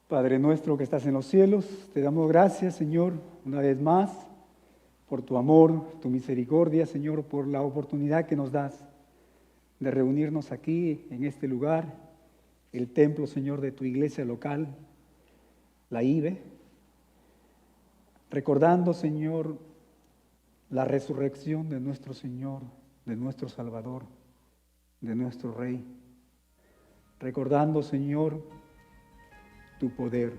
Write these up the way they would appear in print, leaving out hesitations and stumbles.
Padre nuestro que estás en los cielos, te damos gracias, Señor, una vez más, por tu amor, tu misericordia, Señor, por la oportunidad que nos das de reunirnos aquí, en este lugar, el templo, Señor, de tu iglesia local, la IBE, recordando, Señor, la resurrección de nuestro Señor, de nuestro Salvador, de nuestro Rey. Recordando, Señor, tu poder.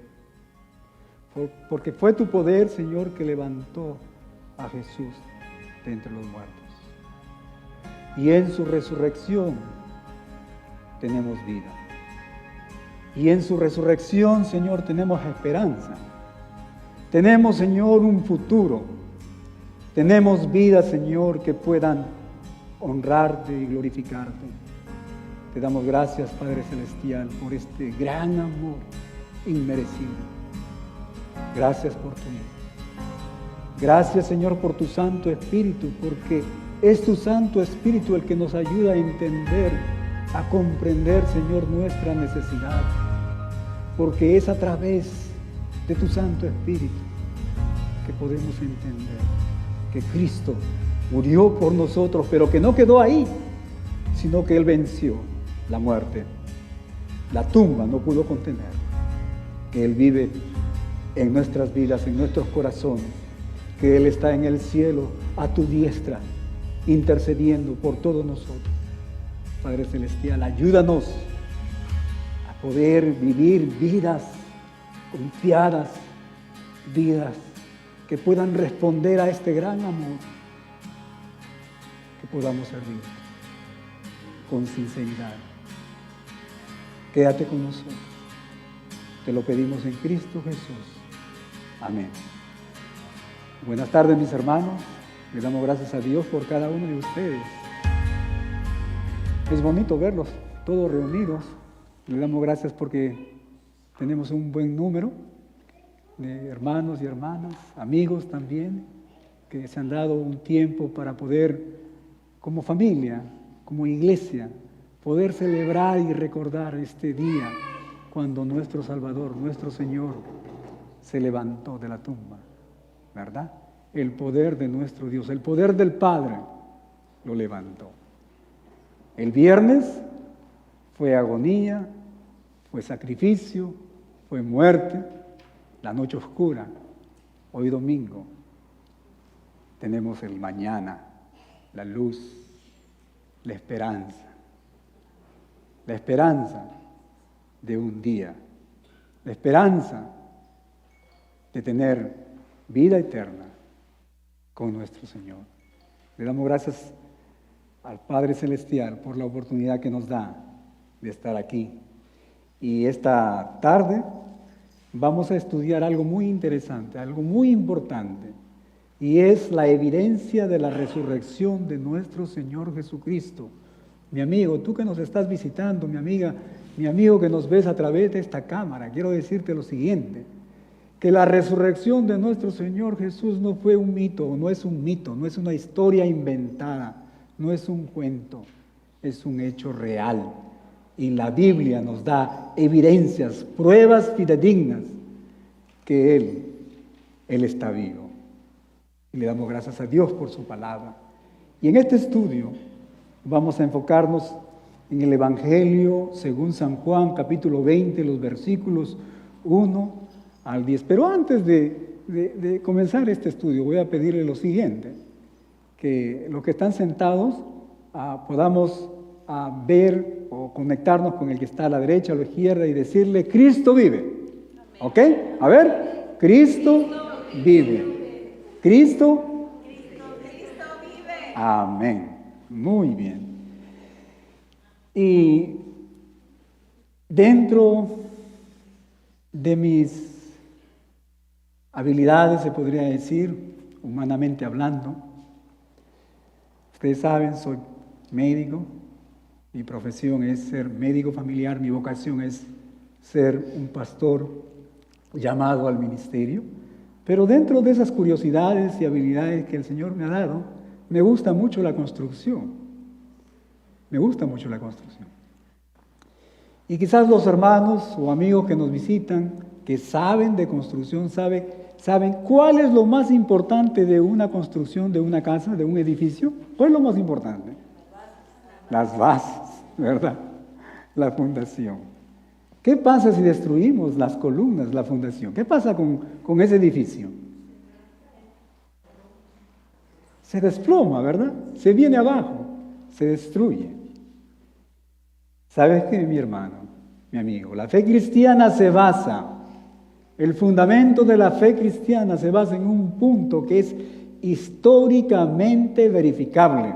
Porque fue tu poder, Señor, que levantó a Jesús de entre los muertos. Y en su resurrección tenemos vida. Y en su resurrección, Señor, tenemos esperanza. Tenemos, Señor, un futuro. Tenemos vidas, Señor, que puedan honrarte y glorificarte. Te damos gracias, Padre Celestial, por este gran amor inmerecido. Gracias por tu Hijo. Gracias, Señor, por tu Santo Espíritu, porque es tu Santo Espíritu el que nos ayuda a entender, a comprender, Señor, nuestra necesidad. Porque es a través de tu Santo Espíritu que podemos entender que Cristo murió por nosotros, pero que no quedó ahí, sino que Él venció la muerte. La tumba no pudo contener, que Él vive en nuestras vidas, en nuestros corazones, que Él está en el cielo a tu diestra, intercediendo por todos nosotros. Padre Celestial, ayúdanos a poder vivir vidas confiadas, vidas que puedan responder a este gran amor, que podamos servir con sinceridad. Quédate con nosotros. Te lo pedimos en Cristo Jesús. Amén. Buenas tardes, mis hermanos. Le damos gracias a Dios por cada uno de ustedes. Es bonito verlos todos reunidos. Le damos gracias porque tenemos un buen número de hermanos y hermanas, amigos también, que se han dado un tiempo para poder, como familia, como iglesia, poder celebrar y recordar este día cuando nuestro Salvador, nuestro Señor, se levantó de la tumba, ¿verdad? El poder de nuestro Dios, el poder del Padre, lo levantó. El viernes fue agonía, fue sacrificio, fue muerte, la noche oscura. Hoy domingo tenemos el mañana, la luz, la esperanza de un día, la esperanza de tener vida eterna con nuestro Señor. Le damos gracias al Padre Celestial por la oportunidad que nos da de estar aquí. Y esta tarde vamos a estudiar algo muy interesante, algo muy importante, y es la evidencia de la resurrección de nuestro Señor Jesucristo. Mi amigo, tú que nos estás visitando, mi amiga, mi amigo que nos ves a través de esta cámara, quiero decirte lo siguiente, que la resurrección de nuestro Señor Jesús no fue un mito, no es un mito, no es una historia inventada, no es un cuento, es un hecho real. Y la Biblia nos da evidencias, pruebas fidedignas que Él está vivo. Y le damos gracias a Dios por su palabra. Y en este estudio vamos a enfocarnos en el Evangelio según San Juan, capítulo 20, los versículos 1 al 10. Pero antes de comenzar este estudio, voy a pedirle lo siguiente, que los que están sentados podamos ver o conectarnos con el que está a la derecha o a la izquierda y decirle, Cristo vive. ¿Ok? A ver, Cristo vive. Cristo vive. Amén. Muy bien. Y dentro de mis habilidades, se podría decir, humanamente hablando, ustedes saben, soy médico, mi profesión es ser médico familiar, mi vocación es ser un pastor llamado al ministerio, pero dentro de esas curiosidades y habilidades que el Señor me ha dado, me gusta mucho la construcción. Me gusta mucho la construcción. Y quizás los hermanos o amigos que nos visitan, que saben de construcción, saben cuál es lo más importante de una construcción, de una casa, de un edificio. ¿Cuál es lo más importante? Las bases, ¿verdad? La fundación. ¿Qué pasa si destruimos las columnas, la fundación? ¿Qué pasa con ese edificio? Se desploma, ¿verdad? Se viene abajo, se destruye. ¿Sabes qué, mi hermano, mi amigo? La fe cristiana se basa, el fundamento de la fe cristiana se basa en un punto que es históricamente verificable,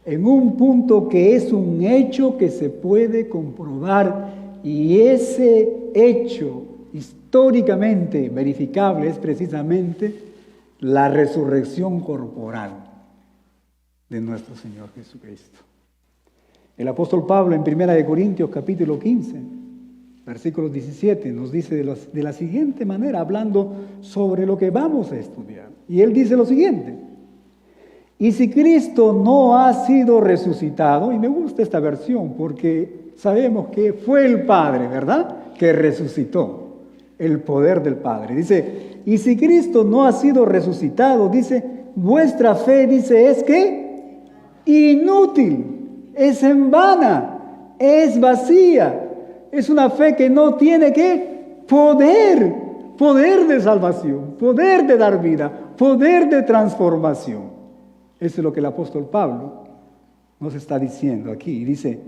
en un punto que es un hecho que se puede comprobar, y ese hecho históricamente verificable es precisamente la resurrección corporal de nuestro Señor Jesucristo. El apóstol Pablo en 1 Corintios capítulo 15, versículo 17, nos dice de la siguiente manera, hablando sobre lo que vamos a estudiar. Y él dice lo siguiente: y si Cristo no ha sido resucitado, y me gusta esta versión porque sabemos que fue el Padre, ¿verdad?, que resucitó, el poder del Padre. Dice, y si Cristo no ha sido resucitado, dice, vuestra fe, dice, es que inútil, es en vana, es vacía, es una fe que no tiene que poder de salvación, poder de dar vida, poder de transformación. Eso es lo que el apóstol Pablo nos está diciendo aquí. Y dice,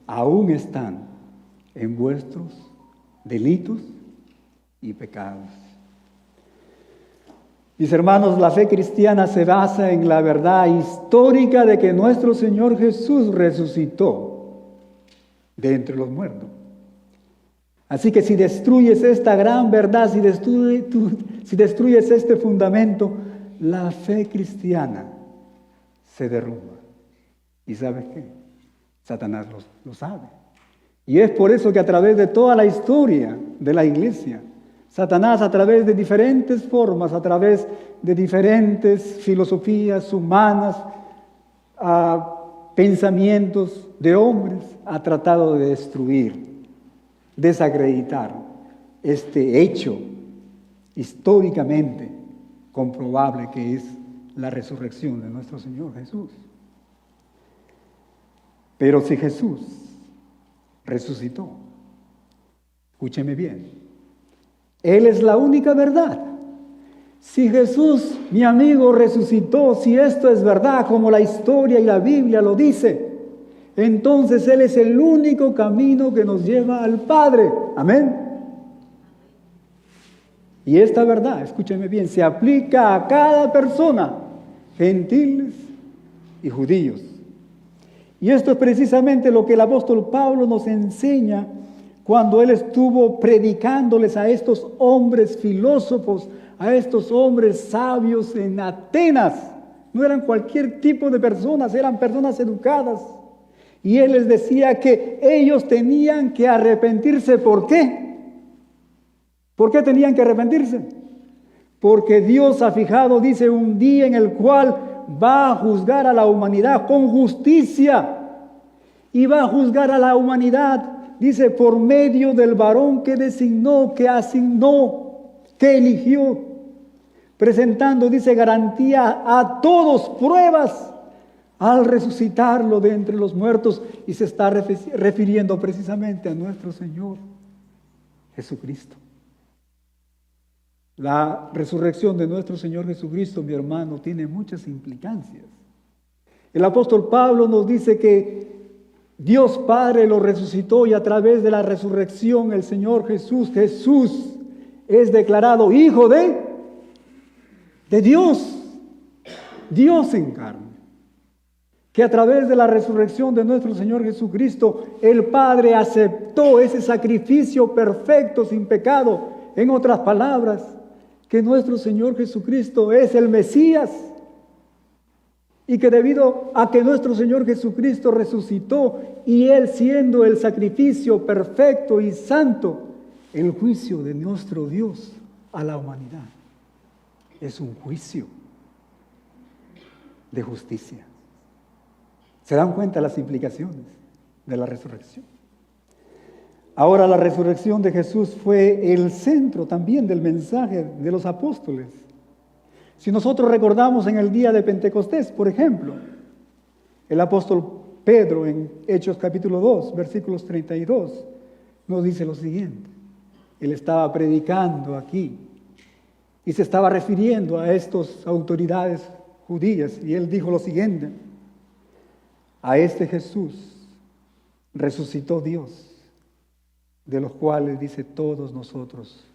aún están en vuestros delitos y pecados. Mis hermanos, la fe cristiana se basa en la verdad histórica de que nuestro Señor Jesús resucitó de entre los muertos. Así que si destruyes esta gran verdad, si destruyes este fundamento, la fe cristiana se derrumba. ¿Y sabes qué? Satanás lo sabe. Y es por eso que a través de toda la historia de la iglesia, Satanás, a través de diferentes formas, a través de diferentes filosofías humanas, pensamientos de hombres, ha tratado de destruir, desacreditar este hecho históricamente comprobable que es la resurrección de nuestro Señor Jesús. Pero si Jesús resucitó, escúcheme bien, Él es la única verdad. Si Jesús, mi amigo, resucitó, si esto es verdad, como la historia y la Biblia lo dice, entonces Él es el único camino que nos lleva al Padre. Amén. Y esta verdad, escúcheme bien, se aplica a cada persona, gentiles y judíos. Y esto es precisamente lo que el apóstol Pablo nos enseña cuando él estuvo predicándoles a estos hombres filósofos, a estos hombres sabios en Atenas. No eran cualquier tipo de personas, eran personas educadas. Y él les decía que ellos tenían que arrepentirse. ¿Por qué? ¿Por qué tenían que arrepentirse? Porque Dios ha fijado, dice, un día en el cual va a juzgar a la humanidad con justicia. Y va a juzgar a la humanidad, dice, por medio del varón que designó, que asignó, que eligió, presentando, dice, garantía a todos, pruebas, al resucitarlo de entre los muertos. Y se está refiriendo precisamente a nuestro Señor Jesucristo. La resurrección de nuestro Señor Jesucristo, mi hermano, tiene muchas implicancias. El apóstol Pablo nos dice que Dios Padre lo resucitó y a través de la resurrección el Señor Jesús es declarado Hijo de Dios, Dios en carne. Que a través de la resurrección de nuestro Señor Jesucristo, el Padre aceptó ese sacrificio perfecto, sin pecado. En otras palabras, que nuestro Señor Jesucristo es el Mesías. Y que debido a que nuestro Señor Jesucristo resucitó y Él siendo el sacrificio perfecto y santo, el juicio de nuestro Dios a la humanidad es un juicio de justicia. ¿Se dan cuenta las implicaciones de la resurrección? Ahora la resurrección de Jesús fue el centro también del mensaje de los apóstoles. Si nosotros recordamos en el día de Pentecostés, por ejemplo, el apóstol Pedro en Hechos capítulo 2, versículos 32, nos dice lo siguiente. Él estaba predicando aquí y se estaba refiriendo a estas autoridades judías y él dijo lo siguiente: a este Jesús resucitó Dios, de los cuales dice todos nosotros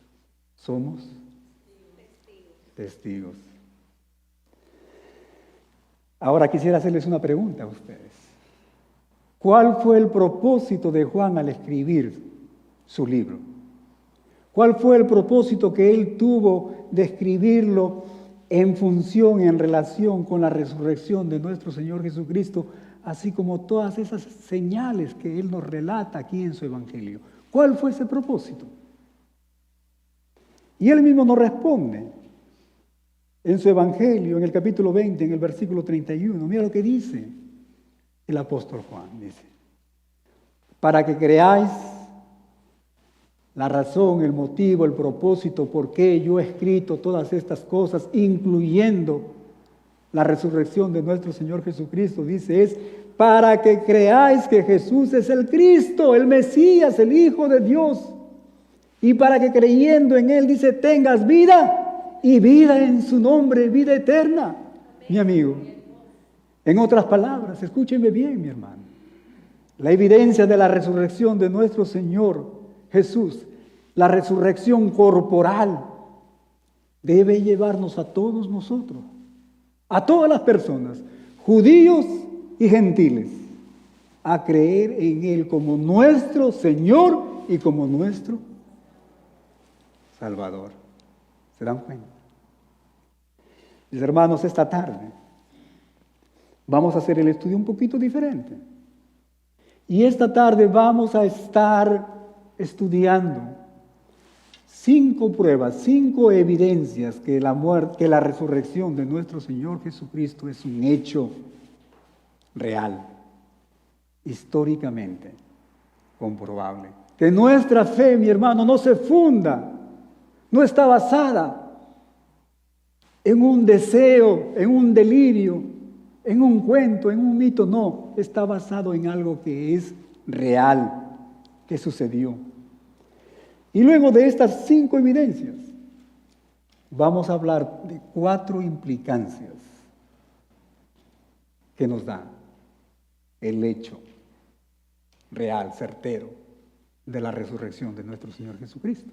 somos testigos. Ahora quisiera hacerles una pregunta a ustedes. ¿Cuál fue el propósito de Juan al escribir su libro? ¿Cuál fue el propósito que él tuvo de escribirlo en función, en relación con la resurrección de nuestro Señor Jesucristo, así como todas esas señales que él nos relata aquí en su Evangelio? ¿Cuál fue ese propósito? Y él mismo nos responde en su Evangelio, en el capítulo 20, en el versículo 31. Mira lo que dice el apóstol Juan. Dice: para que creáis la razón, el motivo, el propósito por qué yo he escrito todas estas cosas, incluyendo la resurrección de nuestro Señor Jesucristo, dice, es para que creáis que Jesús es el Cristo, el Mesías, el Hijo de Dios, y para que creyendo en Él, dice, tengas vida y vida en su nombre, vida eterna, mi amigo. En otras palabras, escúchenme bien, mi hermano, la evidencia de la resurrección de nuestro Señor Jesús, la resurrección corporal, debe llevarnos a todos nosotros, a todas las personas, judíos y gentiles, a creer en Él como nuestro Señor y como nuestro Salvador. ¿Se dan cuenta? Mis hermanos, esta tarde vamos a hacer el estudio un poquito diferente. Y esta tarde vamos a estar estudiando 5 pruebas, 5 evidencias que la resurrección de nuestro Señor Jesucristo es un hecho real, históricamente comprobable. Que nuestra fe, mi hermano, no se funda, no está basada en un deseo, en un delirio, en un cuento, en un mito, no, está basado en algo que es real, que sucedió. Y luego de estas 5 evidencias, vamos a hablar de 4 implicancias que nos da el hecho real, certero, de la resurrección de nuestro Señor Jesucristo.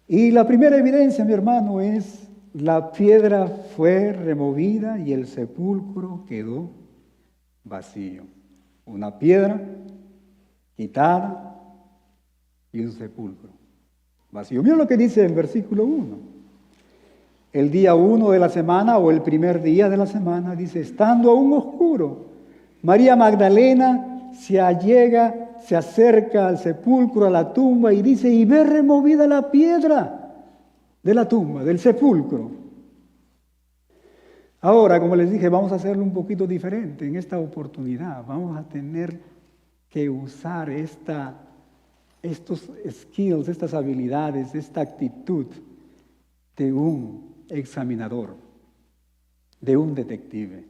Y la primera evidencia, mi hermano, es: la piedra fue removida y el sepulcro quedó vacío. Una piedra quitada y un sepulcro vacío. Mira lo que dice el versículo 1. El día 1 de la semana, o el primer día de la semana, dice, estando aún oscuro, María Magdalena se acerca al sepulcro, a la tumba, y dice, y ve removida la piedra de la tumba, del sepulcro. Ahora, como les dije, vamos a hacerlo un poquito diferente en esta oportunidad. Vamos a tener que usar estos skills, estas habilidades, esta actitud de un examinador, de un detective.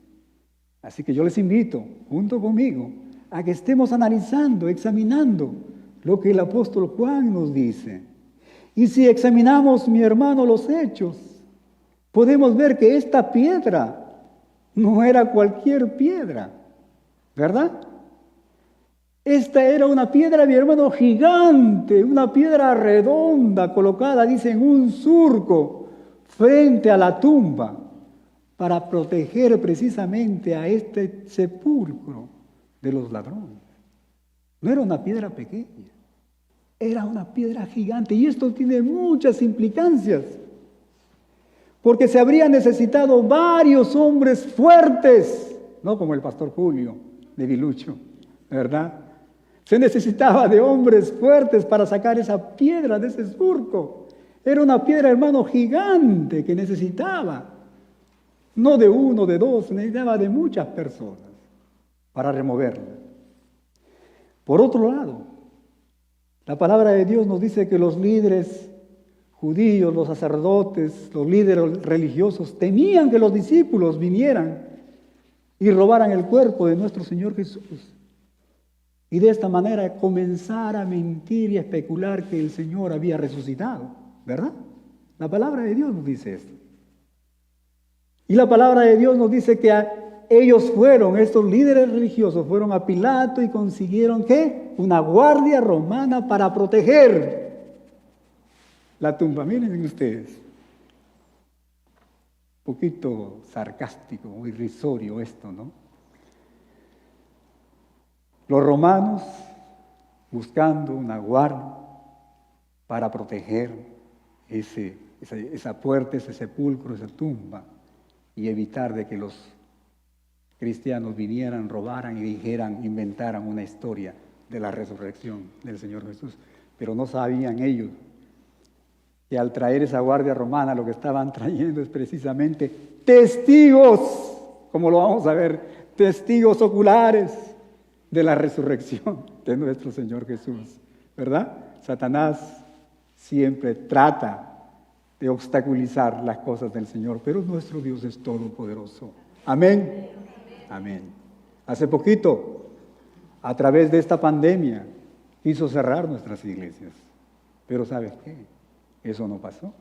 Así que yo les invito, junto conmigo, a que estemos analizando, examinando lo que el apóstol Juan nos dice. Y si examinamos, mi hermano, los hechos, podemos ver que esta piedra no era cualquier piedra, ¿verdad? Esta era una piedra, mi hermano, gigante, una piedra redonda, colocada, dice, en un surco frente a la tumba, para proteger precisamente a este sepulcro de los ladrones. No era una piedra pequeña, era una piedra gigante. Y esto tiene muchas implicancias, porque se habría necesitado varios hombres fuertes, no como el pastor Julio de Vilucho, ¿verdad? Se necesitaba de hombres fuertes para sacar esa piedra de ese surco. Era una piedra, hermano, gigante que necesitaba, no de uno, de dos, necesitaba de muchas personas para removerla. Por otro lado, La palabra de Dios nos dice que los líderes judíos, los sacerdotes, los líderes religiosos temían que los discípulos vinieran y robaran el cuerpo de nuestro Señor Jesús. Y de esta manera comenzar a mentir y a especular que el Señor había resucitado, ¿verdad? La palabra de Dios nos dice esto. Y la palabra de Dios nos dice que estos líderes religiosos, fueron a Pilato y consiguieron, ¿qué? Una guardia romana para proteger la tumba. Miren ustedes. Un poquito sarcástico o irrisorio esto, ¿no? Los romanos buscando una guardia para proteger esa puerta, ese sepulcro, esa tumba, y evitar de que los cristianos vinieran, robaran y dijeran, inventaran una historia de la resurrección del Señor Jesús. Pero no sabían ellos que al traer esa guardia romana lo que estaban trayendo es precisamente testigos, como lo vamos a ver, testigos oculares de la resurrección de nuestro Señor Jesús, ¿verdad? Satanás siempre trata de obstaculizar las cosas del Señor, pero nuestro Dios es todopoderoso. Amén. Amén. Hace poquito, a través de esta pandemia, quiso cerrar nuestras iglesias. Pero ¿sabes qué? Eso no pasó.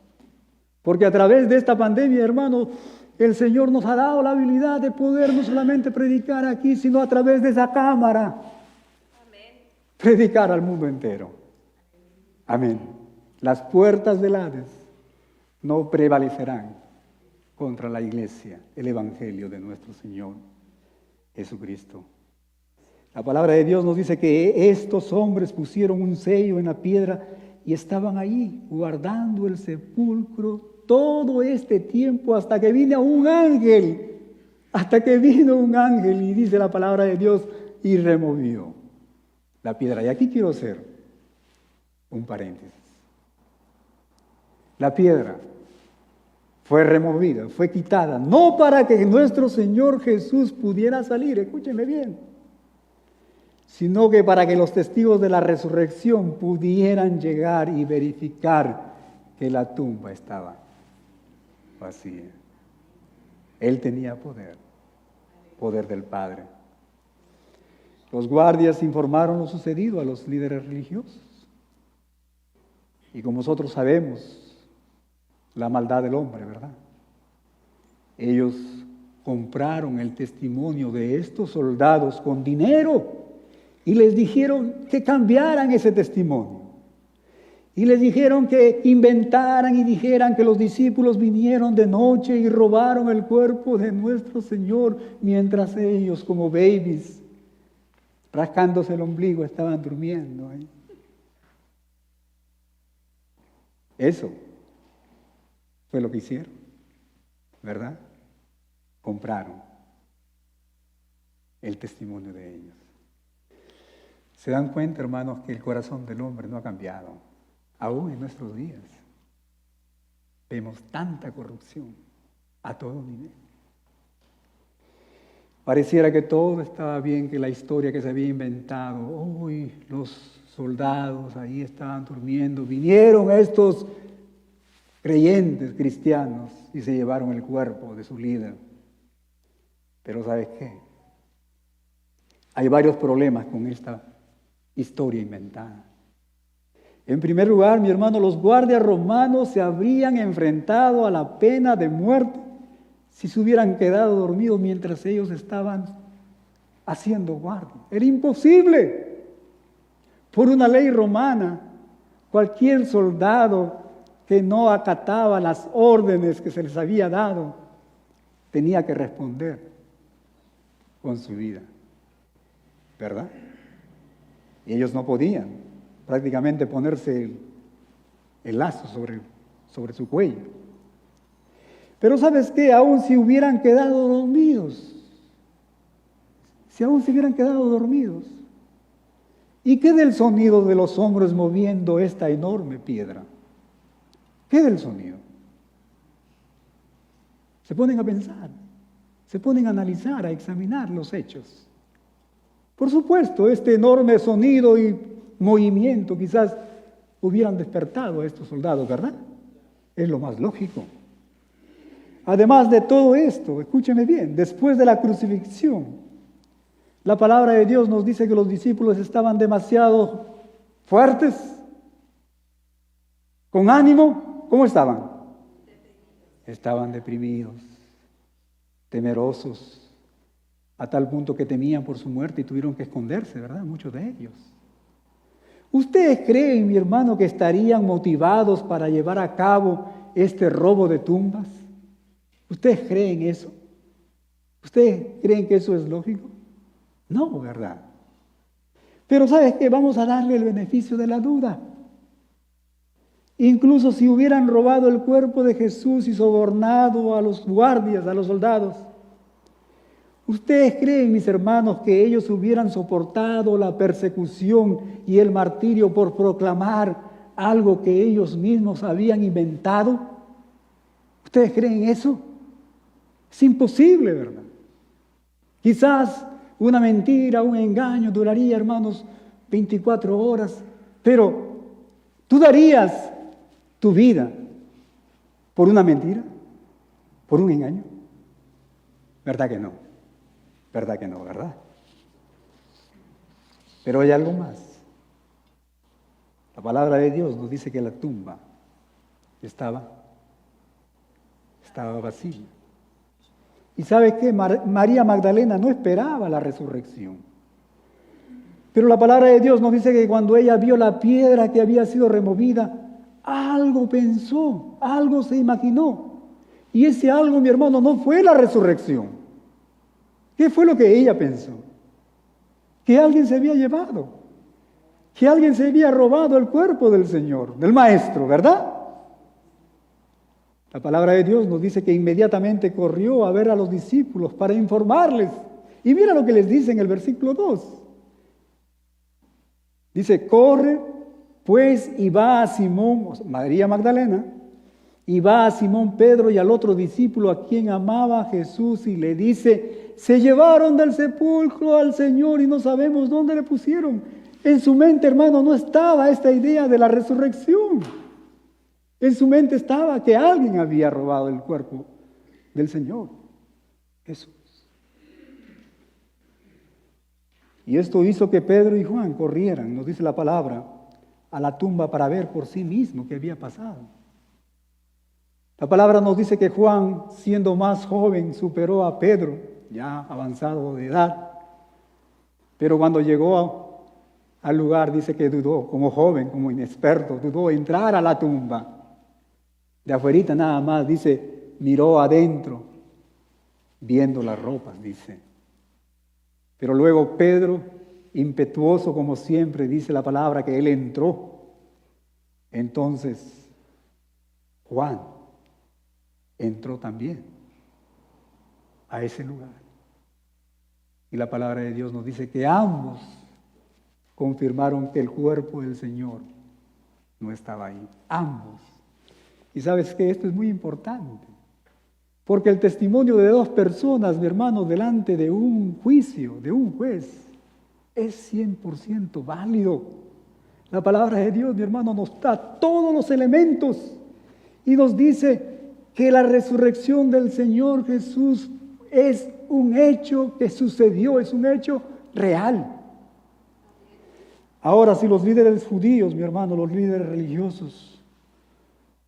Porque a través de esta pandemia, hermano, el Señor nos ha dado la habilidad de poder no solamente predicar aquí, sino a través de esa cámara. Amén. Predicar al mundo entero. Amén. Las puertas del Hades no prevalecerán contra la iglesia, el evangelio de nuestro Señor Jesucristo. La palabra de Dios nos dice que estos hombres pusieron un sello en la piedra y estaban ahí guardando el sepulcro todo este tiempo hasta que vino un ángel, y dice la palabra de Dios, y removió la piedra. Y aquí quiero hacer un paréntesis. La piedra fue removida, fue quitada, no para que nuestro Señor Jesús pudiera salir, escúchenme bien, sino que para que los testigos de la resurrección pudieran llegar y verificar que la tumba estaba vacía. Él tenía poder del Padre. Los guardias informaron lo sucedido a los líderes religiosos. Y como nosotros sabemos, la maldad del hombre, ¿verdad? Ellos compraron el testimonio de estos soldados con dinero y les dijeron que cambiaran ese testimonio. Y les dijeron que inventaran y dijeran que los discípulos vinieron de noche y robaron el cuerpo de nuestro Señor, mientras ellos, como babies, rascándose el ombligo, estaban durmiendo. Eso fue lo que hicieron, ¿verdad? Compraron el testimonio de ellos. ¿Se dan cuenta, hermanos, que el corazón del hombre no ha cambiado? Aún en nuestros días vemos tanta corrupción a todo nivel. Pareciera que todo estaba bien, que la historia que se había inventado, los soldados ahí estaban durmiendo, vinieron estos creyentes cristianos y se llevaron el cuerpo de su líder. Pero ¿sabes qué? Hay varios problemas con esta historia inventada. En primer lugar, mi hermano, los guardias romanos se habrían enfrentado a la pena de muerte si se hubieran quedado dormidos mientras ellos estaban haciendo guardia. Era imposible. Por una ley romana, cualquier soldado que no acataba las órdenes que se les había dado tenía que responder con su vida, ¿verdad? Y ellos no podían prácticamente ponerse el lazo sobre su cuello. Pero ¿sabes qué? Aún si hubieran quedado dormidos, ¿y qué del sonido de los hombres moviendo esta enorme piedra? ¿Qué del sonido? Se ponen a pensar, se ponen a analizar, a examinar los hechos. Por supuesto, este enorme sonido y movimiento, quizás hubieran despertado a estos soldados, ¿verdad? Es lo más lógico. Además de todo esto, escúcheme bien, después de la crucifixión, la palabra de Dios nos dice que los discípulos estaban demasiado fuertes, con ánimo. ¿Cómo estaban? Estaban deprimidos, temerosos, a tal punto que temían por su muerte y tuvieron que esconderse, ¿verdad? Muchos de ellos. ¿Ustedes creen, mi hermano, que estarían motivados para llevar a cabo este robo de tumbas? ¿Ustedes creen eso? ¿Ustedes creen que eso es lógico? No, ¿verdad? Pero ¿sabes qué? Vamos a darle el beneficio de la duda. Incluso si hubieran robado el cuerpo de Jesús y sobornado a los guardias, a los soldados, ¿ustedes creen, mis hermanos, que ellos hubieran soportado la persecución y el martirio por proclamar algo que ellos mismos habían inventado? ¿Ustedes creen eso? Es imposible, ¿verdad? Quizás una mentira, un engaño duraría, hermanos, 24 horas, pero ¿tú darías tu vida por una mentira? ¿Por un engaño? ¿Verdad que no? ¿Verdad que no, verdad? Pero hay algo más. La palabra de Dios nos dice que la tumba estaba vacía. ¿Y sabe qué? María Magdalena no esperaba la resurrección. Pero la palabra de Dios nos dice que cuando ella vio la piedra que había sido removida, algo pensó, algo se imaginó. Y ese algo, mi hermano, no fue la resurrección. ¿Qué fue lo que ella pensó? Que alguien se había llevado, que alguien se había robado el cuerpo del Señor, del Maestro, ¿verdad? La palabra de Dios nos dice que inmediatamente corrió a ver a los discípulos para informarles. Y mira lo que les dice en el versículo 2. Dice, corre pues y va a Simón, María Magdalena, y va a Simón Pedro y al otro discípulo a quien amaba Jesús y le dice, se llevaron del sepulcro al Señor y no sabemos dónde le pusieron. En su mente, hermano, no estaba esta idea de la resurrección. En su mente estaba que alguien había robado el cuerpo del Señor, Jesús. Y esto hizo que Pedro y Juan corrieran, nos dice la palabra, a la tumba para ver por sí mismo qué había pasado. La palabra nos dice que Juan, siendo más joven, superó a Pedro, ya avanzado de edad. Pero cuando llegó al lugar, dice que dudó, como joven, como inexperto, dudó entrar a la tumba. De afuerita nada más, dice, miró adentro, viendo las ropas, dice. Pero luego Pedro, impetuoso como siempre, dice la palabra que él entró. Entonces, Juan entró también a ese lugar. Y la palabra de Dios nos dice que ambos confirmaron que el cuerpo del Señor no estaba ahí. Ambos. Y sabes que esto es muy importante, porque el testimonio de dos personas, mi hermano, delante de un juicio, de un juez, es 100% válido. La palabra de Dios, mi hermano, nos da todos los elementos y nos dice que la resurrección del Señor Jesús es un hecho que sucedió, es un hecho real. Ahora, si los líderes judíos, mi hermano, los líderes religiosos,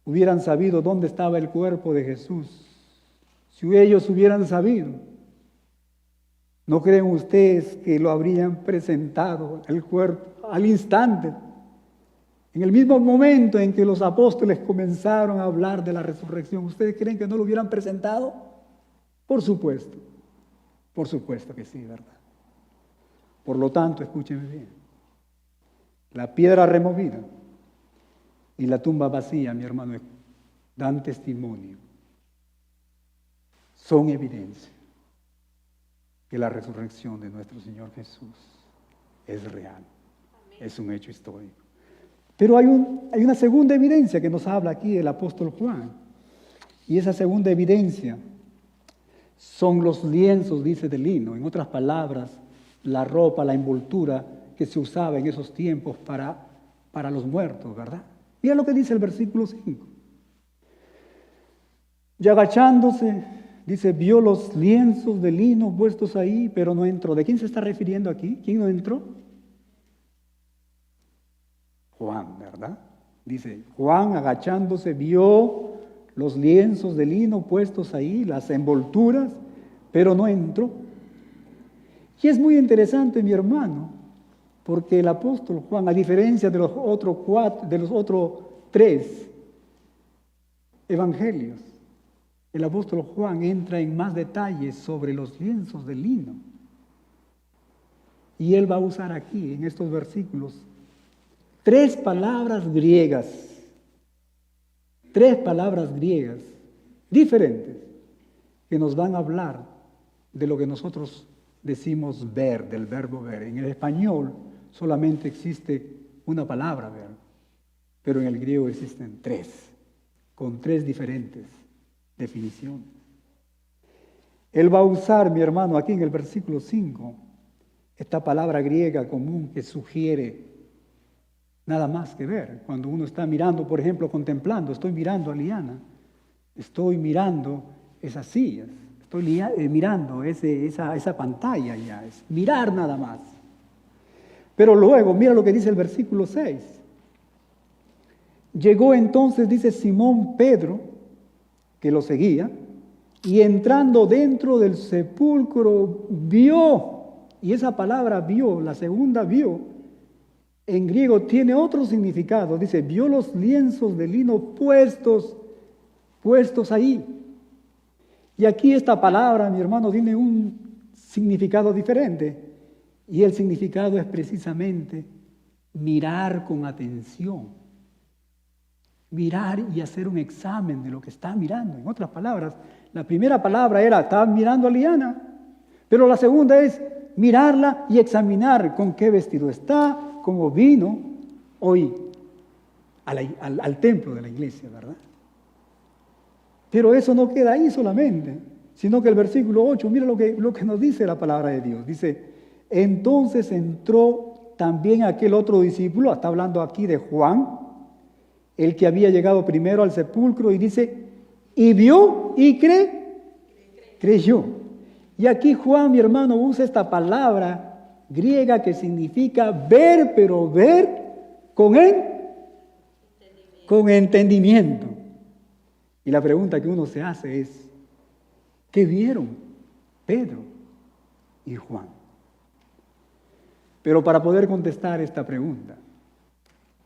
hubieran sabido dónde estaba el cuerpo de Jesús, si ellos hubieran sabido, ¿no creen ustedes que lo habrían presentado el cuerpo al instante? En el mismo momento en que los apóstoles comenzaron a hablar de la resurrección, ¿ustedes creen que no lo hubieran presentado? Por supuesto que sí, ¿verdad? Por lo tanto, escúchenme bien, la piedra removida y la tumba vacía, mi hermano, dan testimonio, son evidencia que la resurrección de nuestro Señor Jesús es real, es un hecho histórico. Pero hay una segunda evidencia que nos habla aquí el apóstol Juan, y esa segunda evidencia son los lienzos, dice, de lino. En otras palabras, la ropa, la envoltura que se usaba en esos tiempos para los muertos, ¿verdad? Mira lo que dice el versículo 5. Y agachándose, dice, vio los lienzos de lino puestos ahí, pero no entró. ¿De quién se está refiriendo aquí? ¿Quién no entró? Juan, ¿verdad? Dice, Juan agachándose vio los lienzos de lino puestos ahí, las envolturas, pero no entró. Y es muy interesante, mi hermano, porque el apóstol Juan, a diferencia de los otros 3 evangelios, el apóstol Juan entra en más detalles sobre los lienzos de lino. Y él va a usar aquí, en estos versículos, 3 palabras griegas. 3 palabras griegas diferentes que nos van a hablar de lo que nosotros decimos ver, del verbo ver. En el español solamente existe una palabra ver, pero en el griego existen 3, con 3 diferentes definiciones. Él va a usar, mi hermano, aquí en el versículo 5, esta palabra griega común que sugiere nada más que ver. Cuando uno está mirando, por ejemplo, contemplando, estoy mirando a Liana, estoy mirando esas sillas, estoy mirando esa pantalla ya, es mirar nada más. Pero luego, mira lo que dice el versículo 6. Llegó entonces, dice Simón Pedro, que lo seguía, y entrando dentro del sepulcro vio, y esa palabra vio, la segunda vio, en griego tiene otro significado. Dice, vio los lienzos de lino puestos ahí. Y aquí esta palabra, mi hermano, tiene un significado diferente. Y el significado es precisamente mirar con atención. Mirar y hacer un examen de lo que está mirando. En otras palabras, la primera palabra era, estaba mirando a Liana. Pero la segunda es mirarla y examinar con qué vestido está, cómo vino hoy al templo de la iglesia, ¿verdad? Pero eso no queda ahí solamente, sino que el versículo 8, mira lo que nos dice la palabra de Dios. Dice, entonces entró también aquel otro discípulo, está hablando aquí de Juan, el que había llegado primero al sepulcro, y dice, y vio y creyó. Y aquí Juan, mi hermano, usa esta palabra griega que significa ver, pero ver con entendimiento. Y la pregunta que uno se hace es, ¿qué vieron Pedro y Juan? Pero para poder contestar esta pregunta,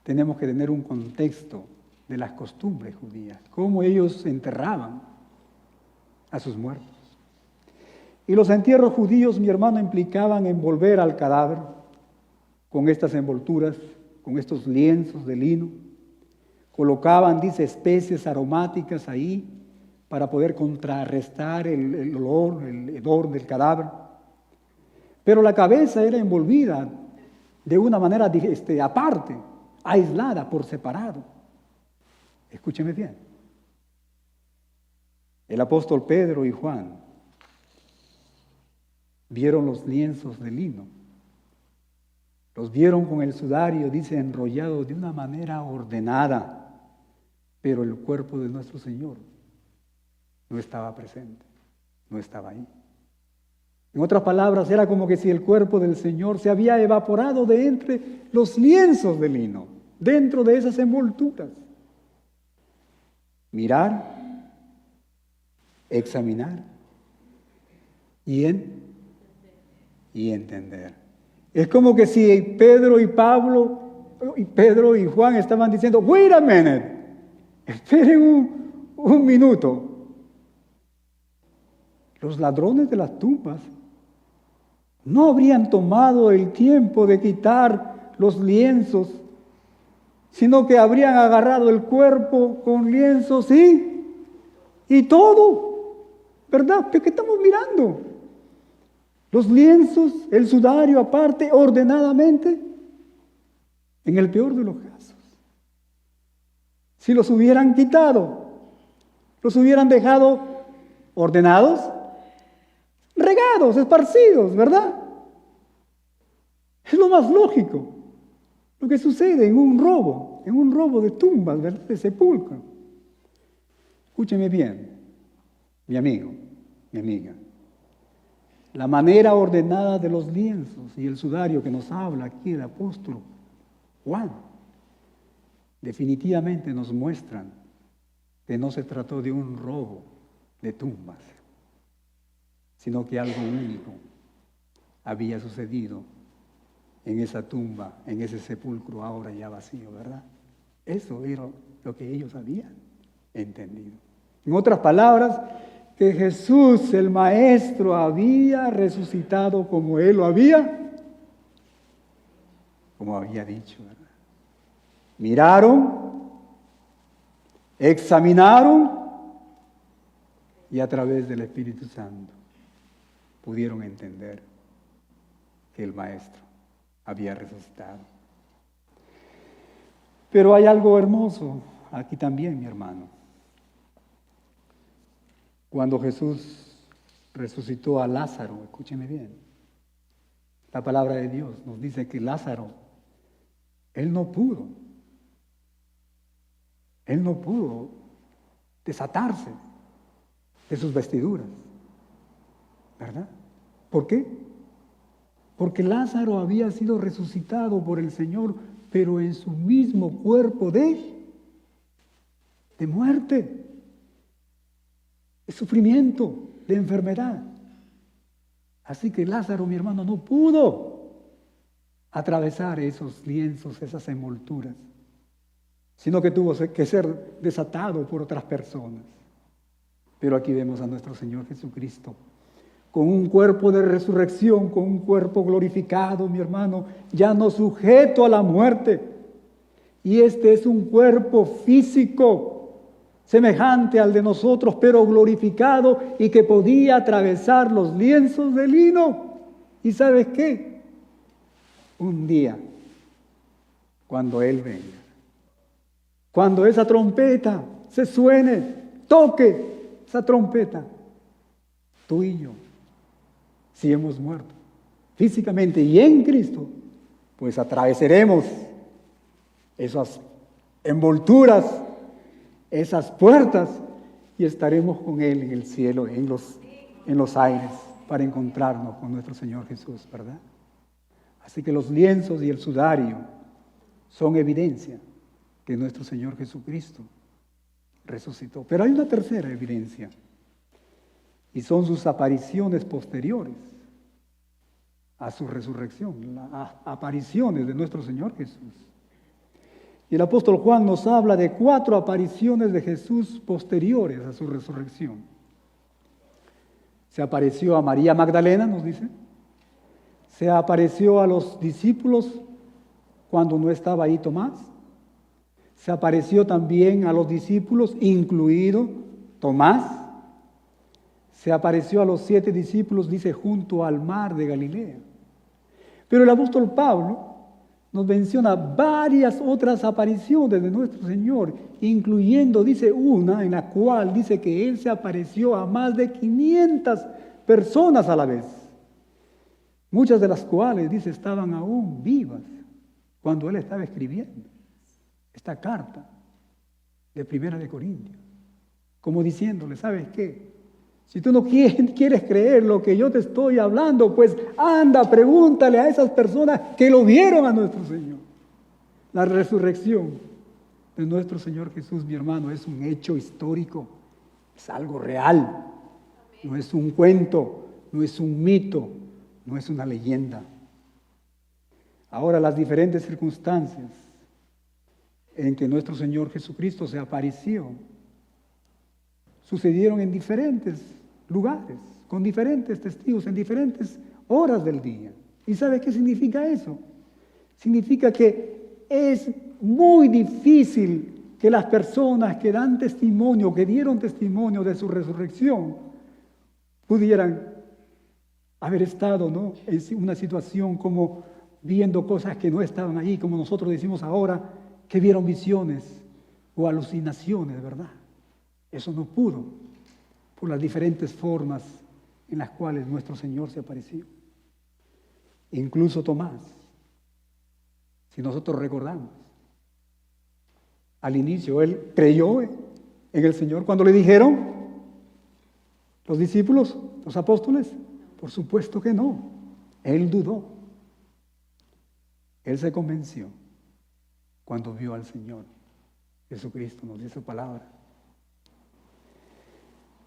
tenemos que tener un contexto de las costumbres judías, cómo ellos enterraban a sus muertos. Y los entierros judíos, mi hermano, implicaban envolver al cadáver con estas envolturas, con estos lienzos de lino. Colocaban, dice, especies aromáticas ahí para poder contrarrestar el olor, el hedor del cadáver. Pero la cabeza era envolvida de una manera aparte, aislada, por separado. Escúcheme bien. El apóstol Pedro y Juan vieron los lienzos de lino. Los vieron con el sudario, dice, enrollado de una manera ordenada, pero el cuerpo de nuestro Señor no estaba presente, no estaba ahí. En otras palabras, era como que si el cuerpo del Señor se había evaporado de entre los lienzos de lino, dentro de esas envolturas. Mirar, examinar y entender. Es como que si Pedro y Juan estaban diciendo, wait a minute, esperen un minuto. Los ladrones de las tumbas no habrían tomado el tiempo de quitar los lienzos, sino que habrían agarrado el cuerpo con lienzos y todo, ¿verdad? ¿Qué estamos mirando? Los lienzos, el sudario aparte, ordenadamente, en el peor de los casos. Si los hubieran quitado, los hubieran dejado ordenados, regados, esparcidos, ¿verdad? Es lo más lógico. Lo que sucede en un robo de tumbas, ¿verdad? De sepulcro. Escúcheme bien, mi amigo, mi amiga. La manera ordenada de los lienzos y el sudario que nos habla aquí el apóstol Juan, definitivamente nos muestran que no se trató de un robo de tumbas, sino que algo único había sucedido en esa tumba, en ese sepulcro ahora ya vacío, ¿verdad? Eso era lo que ellos habían entendido. En otras palabras, que Jesús, el Maestro, había resucitado como Él lo había dicho, ¿verdad? Miraron, examinaron y a través del Espíritu Santo pudieron entender que el Maestro había resucitado. Pero hay algo hermoso aquí también, mi hermano. Cuando Jesús resucitó a Lázaro, escúcheme bien, la palabra de Dios nos dice que Lázaro, él no pudo desatarse de sus vestiduras, ¿verdad? ¿Por qué? Porque Lázaro había sido resucitado por el Señor, pero en su mismo cuerpo de muerte, de sufrimiento, de enfermedad. Así que Lázaro, mi hermano, no pudo atravesar esos lienzos, esas envolturas, sino que tuvo que ser desatado por otras personas. Pero aquí vemos a nuestro Señor Jesucristo, con un cuerpo de resurrección, con un cuerpo glorificado, mi hermano, ya no sujeto a la muerte. Y este es un cuerpo físico, semejante al de nosotros, pero glorificado y que podía atravesar los lienzos de lino. ¿Y sabes qué? Un día, cuando Él venga, cuando esa trompeta se suene, toque esa trompeta, tú y yo, si hemos muerto físicamente y en Cristo, pues atravesaremos esas envolturas, esas puertas, y estaremos con Él en el cielo, en los aires, para encontrarnos con nuestro Señor Jesús, ¿verdad? Así que los lienzos y el sudario son evidencia que nuestro Señor Jesucristo resucitó. Pero hay una tercera evidencia, y son sus apariciones posteriores a su resurrección, las apariciones de nuestro Señor Jesús. Y el apóstol Juan nos habla de 4 apariciones de Jesús posteriores a su resurrección. Se apareció a María Magdalena, nos dice. Se apareció a los discípulos cuando no estaba ahí Tomás. Se apareció también a los discípulos, incluido Tomás. Se apareció a los 7 discípulos, dice, junto al mar de Galilea. Pero el apóstol Pablo nos menciona varias otras apariciones de nuestro Señor, incluyendo, dice, una en la cual dice que Él se apareció a más de 500 personas a la vez, muchas de las cuales, dice, estaban aún vivas cuando Él estaba escribiendo esta carta de Primera de Corintios, como diciéndole, ¿sabes qué? Si tú no quieres creer lo que yo te estoy hablando, pues anda, pregúntale a esas personas que lo vieron a nuestro Señor. La resurrección de nuestro Señor Jesús, mi hermano, es un hecho histórico, es algo real, no es un cuento, no es un mito, no es una leyenda. Ahora, las diferentes circunstancias en que nuestro Señor Jesucristo se apareció sucedieron en diferentes lugares, con diferentes testigos, en diferentes horas del día. ¿Y sabe qué significa eso? Significa que es muy difícil que las personas que dan testimonio, que dieron testimonio de su resurrección, pudieran haber estado, ¿no?, en una situación como viendo cosas que no estaban allí, como nosotros decimos ahora, que vieron visiones o alucinaciones, ¿verdad? Eso no pudo, por las diferentes formas en las cuales nuestro Señor se apareció. Incluso Tomás, Si nosotros recordamos, al inicio él creyó en el Señor. Cuando le dijeron los discípulos, los apóstoles, por supuesto que no. Él dudó. Él se convenció cuando vio al Señor Jesucristo, nos dio su palabra.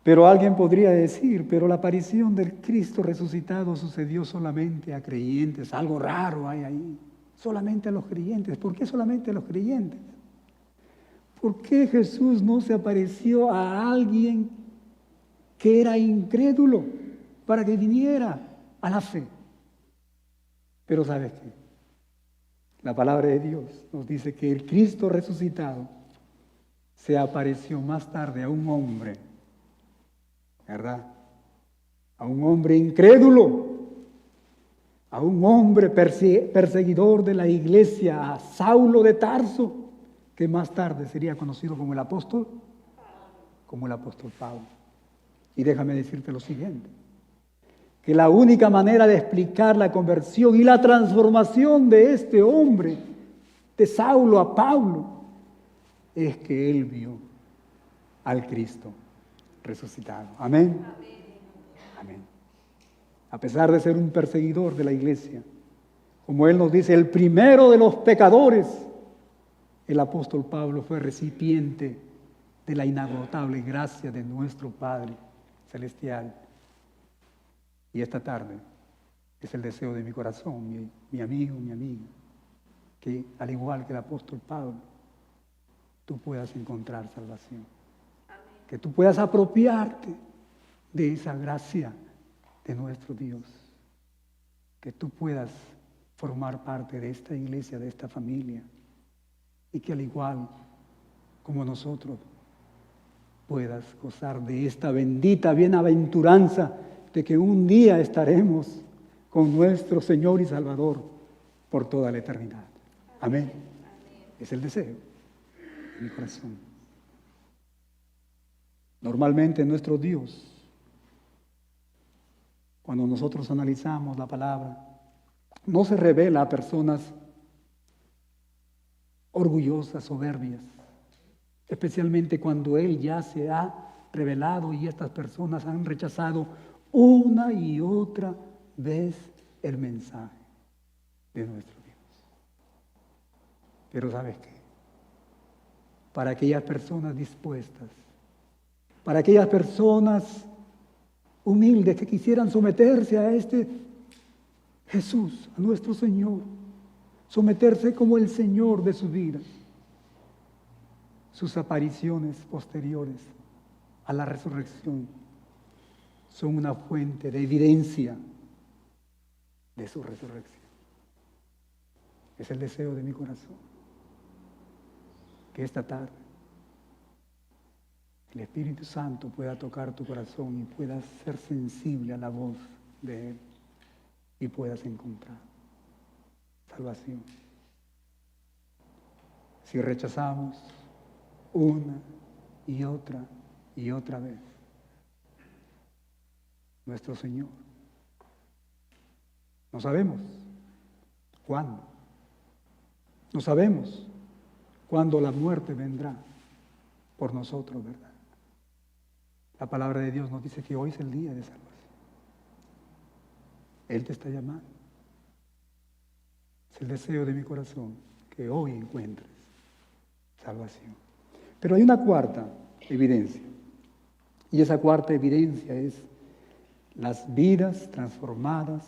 Pero alguien podría decir, pero la aparición del Cristo resucitado sucedió solamente a creyentes, algo raro hay ahí, solamente a los creyentes. ¿Por qué solamente a los creyentes? ¿Por qué Jesús no se apareció a alguien que era incrédulo para que viniera a la fe? Pero ¿sabes qué? La palabra de Dios nos dice que el Cristo resucitado se apareció más tarde a un hombre, ¿verdad? A un hombre incrédulo, a un hombre perseguidor de la iglesia, a Saulo de Tarso, que más tarde sería conocido como el apóstol Pablo. Y déjame decirte lo siguiente, que la única manera de explicar la conversión y la transformación de este hombre, de Saulo a Pablo, es que él vio al Cristo resucitado. Amén. Amén. A pesar de ser un perseguidor de la iglesia, como él nos dice, el primero de los pecadores, el apóstol Pablo fue recipiente de la inagotable gracia de nuestro Padre Celestial. Y esta tarde es el deseo de mi corazón, mi amigo, mi amiga, que al igual que el apóstol Pablo, tú puedas encontrar salvación. Amén. Que tú puedas apropiarte de esa gracia de nuestro Dios. Que tú puedas formar parte de esta iglesia, de esta familia. Y que al igual como nosotros puedas gozar de esta bendita bienaventuranza de que un día estaremos con nuestro Señor y Salvador por toda la eternidad. Amén. Amén. Es el deseo de mi corazón. Normalmente nuestro Dios, cuando nosotros analizamos la palabra, no se revela a personas orgullosas, soberbias, especialmente cuando Él ya se ha revelado y estas personas han rechazado una y otra vez el mensaje de nuestro Dios. Pero ¿sabes qué? Para aquellas personas dispuestas, para aquellas personas humildes que quisieran someterse a este Jesús, a nuestro Señor, someterse como el Señor de su vida, sus apariciones posteriores a la resurrección son una fuente de evidencia de su resurrección. Es el deseo de mi corazón que esta tarde el Espíritu Santo pueda tocar tu corazón y puedas ser sensible a la voz de Él y puedas encontrar salvación. Si rechazamos una y otra vez nuestro Señor, no sabemos cuándo, no sabemos cuándo la muerte vendrá por nosotros, ¿verdad? La palabra de Dios nos dice que hoy es el día de salvación. Él te está llamando. Es el deseo de mi corazón que hoy encuentres salvación. Pero hay una cuarta evidencia. Y esa cuarta evidencia es las vidas transformadas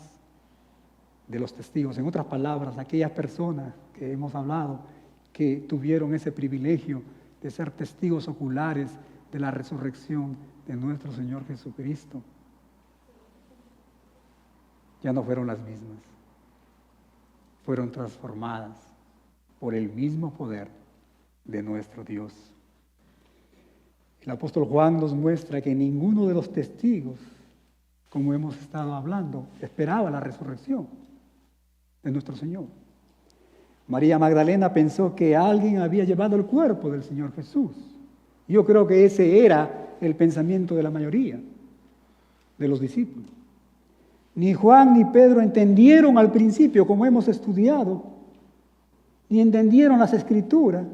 de los testigos. En otras palabras, aquellas personas que hemos hablado que tuvieron ese privilegio de ser testigos oculares de la resurrección de nuestro Señor Jesucristo, ya no fueron las mismas. Fueron transformadas por el mismo poder de nuestro Dios. El apóstol Juan nos muestra que ninguno de los testigos, como hemos estado hablando, esperaba la resurrección de nuestro Señor. María Magdalena pensó que alguien había llevado el cuerpo del Señor Jesús. Yo creo que ese era el pensamiento de la mayoría de los discípulos. Ni Juan ni Pedro entendieron al principio, como hemos estudiado, ni entendieron las Escrituras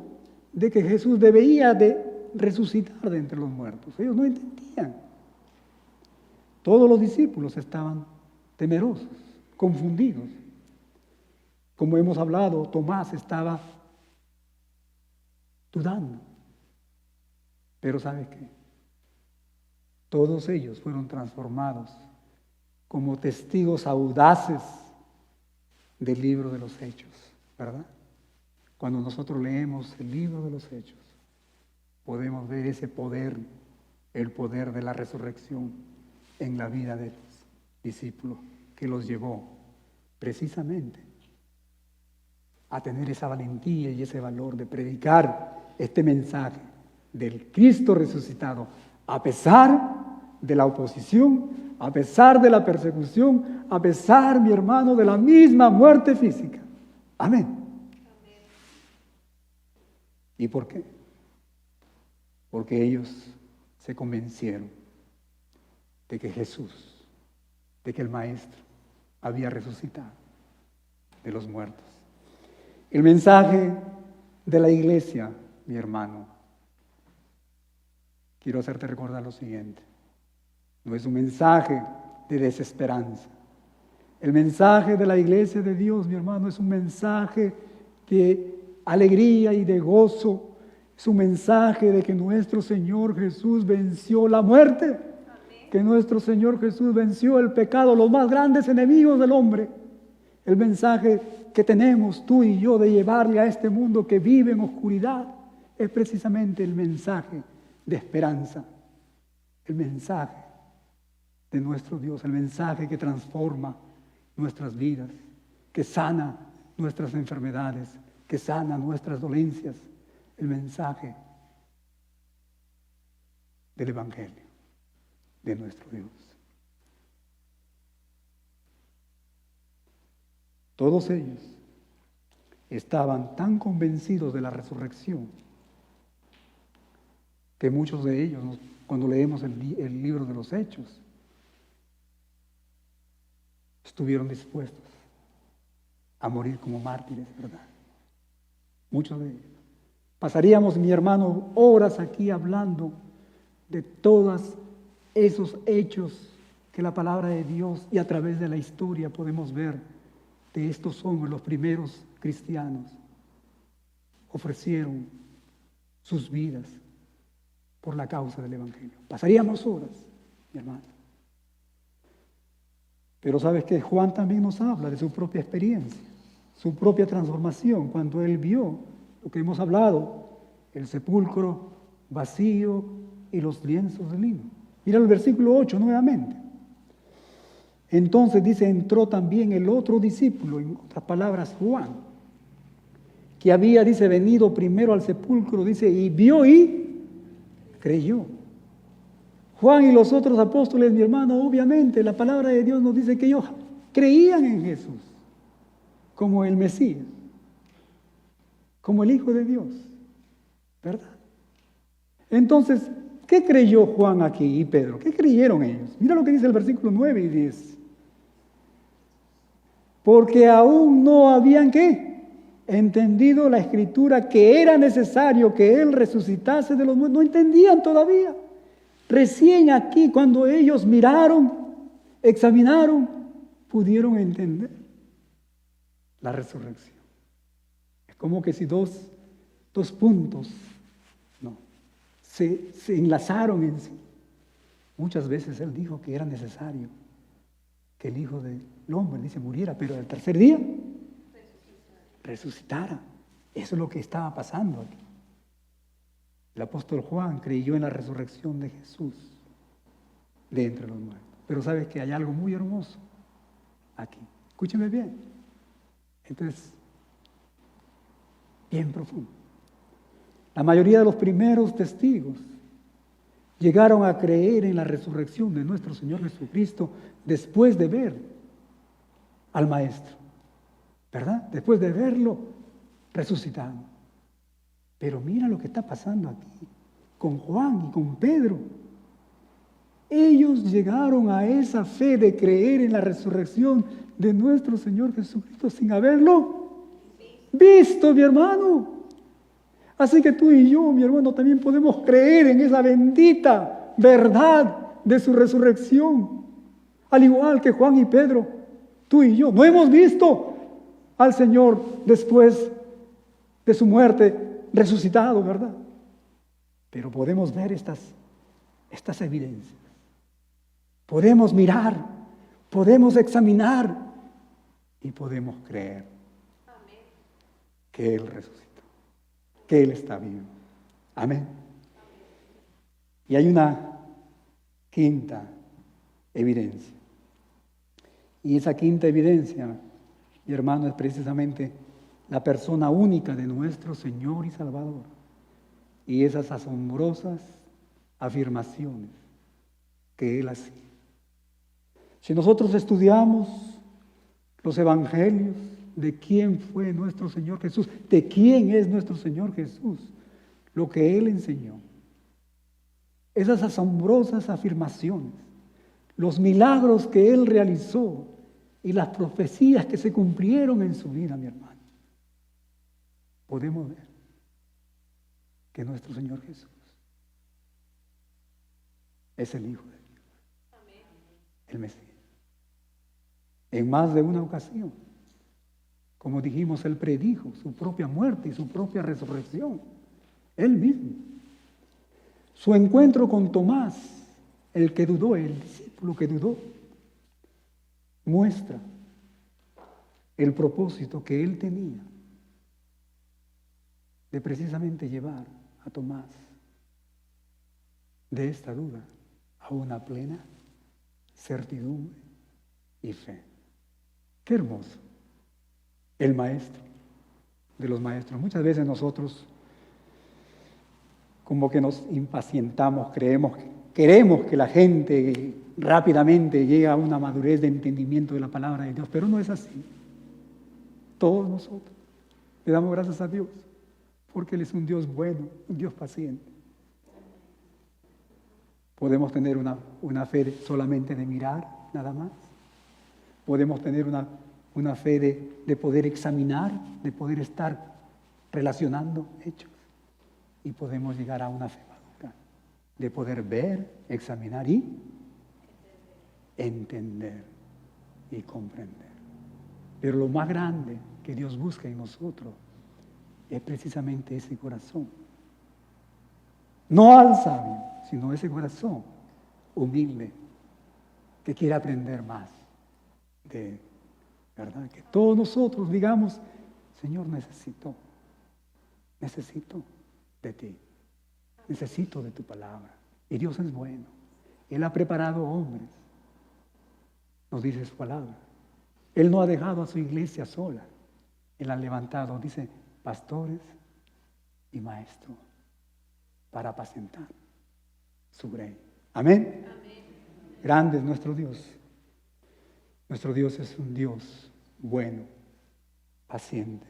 de que Jesús debía de resucitar de entre los muertos. Ellos no entendían. Todos los discípulos estaban temerosos, confundidos. Como hemos hablado, Tomás estaba dudando. Pero ¿sabe qué? Todos ellos fueron transformados como testigos audaces del libro de los Hechos, ¿verdad? Cuando nosotros leemos el libro de los Hechos, podemos ver ese poder, el poder de la resurrección en la vida de los discípulos, que los llevó precisamente a tener esa valentía y ese valor de predicar este mensaje del Cristo resucitado, a pesar de la oposición, a pesar de la persecución, a pesar, mi hermano, de la misma muerte física. Amén. ¿Y por qué? Porque ellos se convencieron de que Jesús, de que el Maestro había resucitado de los muertos. El mensaje de la iglesia, mi hermano, quiero hacerte recordar lo siguiente: no es un mensaje de desesperanza. El mensaje de la iglesia de Dios, mi hermano, es un mensaje de alegría y de gozo. Es un mensaje de que nuestro Señor Jesús venció la muerte. Amén. Que nuestro Señor Jesús venció el pecado, los más grandes enemigos del hombre. El mensaje que tenemos tú y yo de llevarle a este mundo que vive en oscuridad es precisamente el mensaje de esperanza, el mensaje de nuestro Dios, el mensaje que transforma nuestras vidas, que sana nuestras enfermedades, que sana nuestras dolencias, el mensaje del Evangelio de nuestro Dios. Todos ellos estaban tan convencidos de la resurrección que muchos de ellos, cuando leemos el libro de los Hechos, estuvieron dispuestos a morir como mártires, ¿verdad? Muchos de ellos. Pasaríamos, mi hermano, horas aquí hablando de todos esos hechos que la palabra de Dios y a través de la historia podemos ver de estos hombres, los primeros cristianos, ofrecieron sus vidas por la causa del Evangelio. Pasaríamos horas, mi hermano. Pero sabes que Juan también nos habla de su propia experiencia, su propia transformación, cuando él vio lo que hemos hablado, el sepulcro vacío y los lienzos de lino. Mira el versículo 8 nuevamente. Entonces dice, entró también el otro discípulo, en otras palabras Juan, que había, dice, venido primero al sepulcro, dice, y vio y creyó. Juan y los otros apóstoles, mi hermano, obviamente la palabra de Dios nos dice que ellos creían en Jesús como el Mesías, como el Hijo de Dios, ¿verdad? Entonces, ¿qué creyó Juan aquí y Pedro? ¿Qué creyeron ellos? Mira lo que dice el versículo 9 y 10. Porque aún no habían, ¿qué? Entendido la Escritura que era necesario que Él resucitase de los muertos. No entendían todavía. Recién aquí, cuando ellos miraron, examinaron, pudieron entender la resurrección. Es como que si dos puntos se enlazaron en sí. Muchas veces Él dijo que era necesario que el Hijo del Hombre, dice, muriera, pero el tercer día resucitara. Eso es lo que estaba pasando aquí. El apóstol Juan creyó en la resurrección de Jesús de entre los muertos. Pero sabes que hay algo muy hermoso aquí. Escúcheme bien. Entonces, bien profundo. La mayoría de los primeros testigos llegaron a creer en la resurrección de nuestro Señor Jesucristo después de ver al Maestro, ¿verdad? Después de verlo resucitado. Pero mira lo que está pasando aquí con Juan y con Pedro. Ellos llegaron a esa fe de creer en la resurrección de nuestro Señor Jesucristo sin haberlo visto, mi hermano. Así que tú y yo, mi hermano, también podemos creer en esa bendita verdad de su resurrección. Al igual que Juan y Pedro, tú y yo no hemos visto al Señor después de su muerte resucitado, ¿verdad? Pero podemos ver estas evidencias. Podemos mirar, podemos examinar y podemos creer que Él resucitó, que Él está vivo. Amén. Y hay una quinta evidencia. Y esa quinta evidencia, mi hermano, es precisamente la persona única de nuestro Señor y Salvador. Y esas asombrosas afirmaciones que Él hacía. Si nosotros estudiamos los evangelios de quién fue nuestro Señor Jesús, de quién es nuestro Señor Jesús, lo que Él enseñó, esas asombrosas afirmaciones, los milagros que Él realizó y las profecías que se cumplieron en su vida, mi hermano, podemos ver que nuestro Señor Jesús es el Hijo de Dios, el Mesías. En más de una ocasión, como dijimos, Él predijo su propia muerte y su propia resurrección. Él mismo. Su encuentro con Tomás, el que dudó, el discípulo que dudó, muestra el propósito que Él tenía de precisamente llevar a Tomás de esta duda a una plena certidumbre y fe. Qué hermoso. El maestro de los maestros. Muchas veces nosotros como que nos impacientamos, queremos que la gente rápidamente llegue a una madurez de entendimiento de la palabra de Dios, pero no es así. Todos nosotros le damos gracias a Dios porque Él es un Dios bueno, un Dios paciente. Podemos tener una fe solamente de mirar, nada más. Podemos tener una fe de poder examinar, de poder estar relacionando hechos. Y podemos llegar a una fe madura, de poder ver, examinar y entender y comprender. Pero lo más grande que Dios busca en nosotros es precisamente ese corazón. No al sabio, sino ese corazón humilde que quiere aprender más de Él. ¿Verdad? Que todos nosotros digamos, Señor, necesito de ti, necesito de tu palabra. Y Dios es bueno. Él ha preparado hombres, nos dice su palabra. Él no ha dejado a su iglesia sola. Él ha levantado, dice, pastores y maestros para apacentar su grey. Amén. Amén. Grande es nuestro Dios. Nuestro Dios es un Dios bueno, paciente.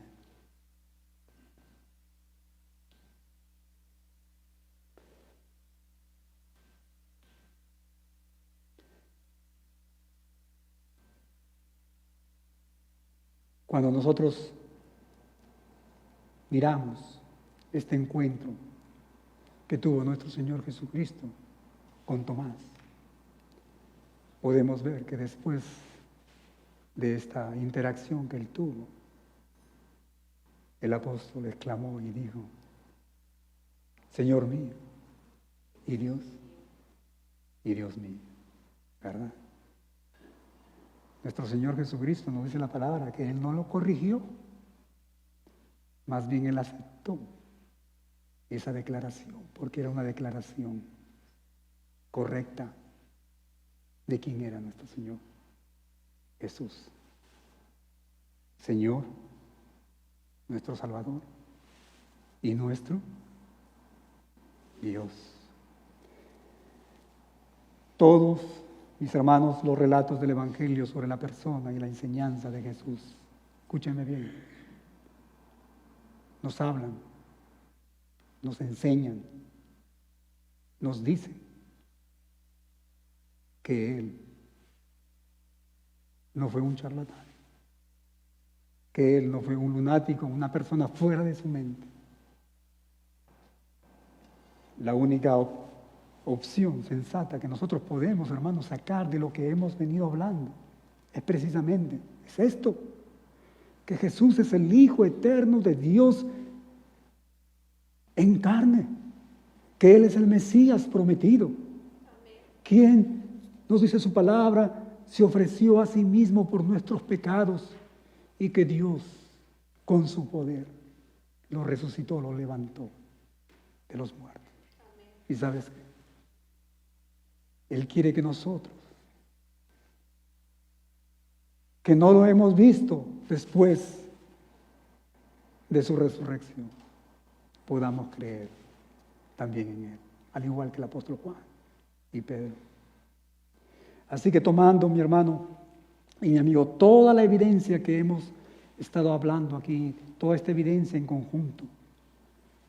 Cuando nosotros miramos este encuentro que tuvo nuestro Señor Jesucristo con Tomás, podemos ver que después de esta interacción que Él tuvo, el apóstol exclamó y dijo, Señor mío y Dios mío, ¿verdad? Nuestro Señor Jesucristo nos dice la palabra que Él no lo corrigió, más bien Él aceptó esa declaración, porque era una declaración correcta de quién era nuestro Señor Jesús. Señor, nuestro Salvador y nuestro Dios. Todos, mis hermanos, los relatos del Evangelio sobre la persona y la enseñanza de Jesús, escúchenme bien, nos hablan, nos enseñan, nos dicen que Él no fue un charlatán, que Él no fue un lunático, una persona fuera de su mente. La única opción sensata que nosotros podemos, hermanos, sacar de lo que hemos venido hablando es precisamente, es esto, que Jesús es el Hijo eterno de Dios en carne, que Él es el Mesías prometido, quien, nos dice su palabra, se ofreció a sí mismo por nuestros pecados y que Dios, con su poder, lo resucitó, lo levantó de los muertos. ¿Y sabes qué? Él quiere que nosotros, que no lo hemos visto después de su resurrección, podamos creer también en Él, al igual que el apóstol Juan y Pedro. Así que tomando, mi hermano y mi amigo, toda la evidencia que hemos estado hablando aquí, toda esta evidencia en conjunto,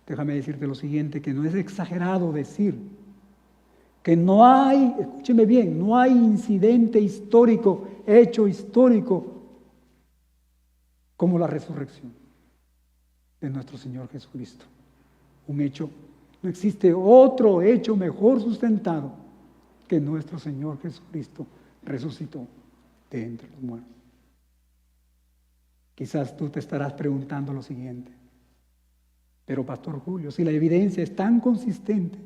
déjame decirte lo siguiente, que no es exagerado decir que no hay, escúcheme bien, no hay incidente histórico, hecho histórico como la resurrección de nuestro Señor Jesucristo. Un hecho, no existe otro hecho mejor sustentado que nuestro Señor Jesucristo resucitó de entre los muertos. Quizás tú te estarás preguntando lo siguiente, pero Pastor Julio, si la evidencia es tan consistente,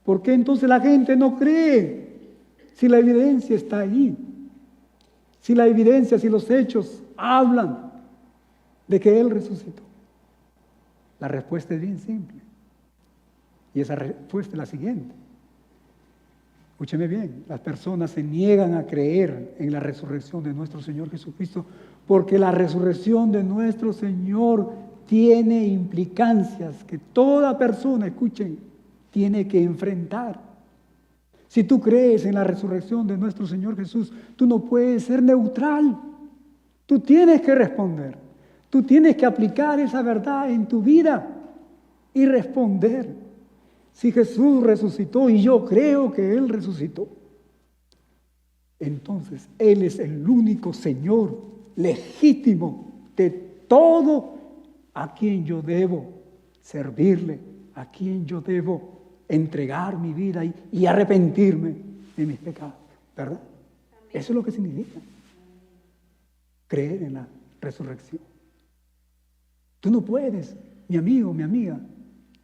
¿por qué entonces la gente no cree? Si la evidencia está ahí, si la evidencia, si los hechos hablan de que Él resucitó. La respuesta es bien simple. Y esa respuesta es la siguiente. Escúcheme bien, las personas se niegan a creer en la resurrección de nuestro Señor Jesucristo porque la resurrección de nuestro Señor tiene implicancias que toda persona, escuchen, tiene que enfrentar. Si tú crees en la resurrección de nuestro Señor Jesús, tú no puedes ser neutral. Tú tienes que responder. Tú tienes que aplicar esa verdad en tu vida y responder. Si Jesús resucitó y yo creo que Él resucitó, entonces Él es el único Señor legítimo de todo a quien yo debo servirle, a quien yo debo entregar mi vida y arrepentirme de mis pecados, ¿verdad? Eso es lo que significa creer en la resurrección. Tú no puedes, mi amigo, mi amiga,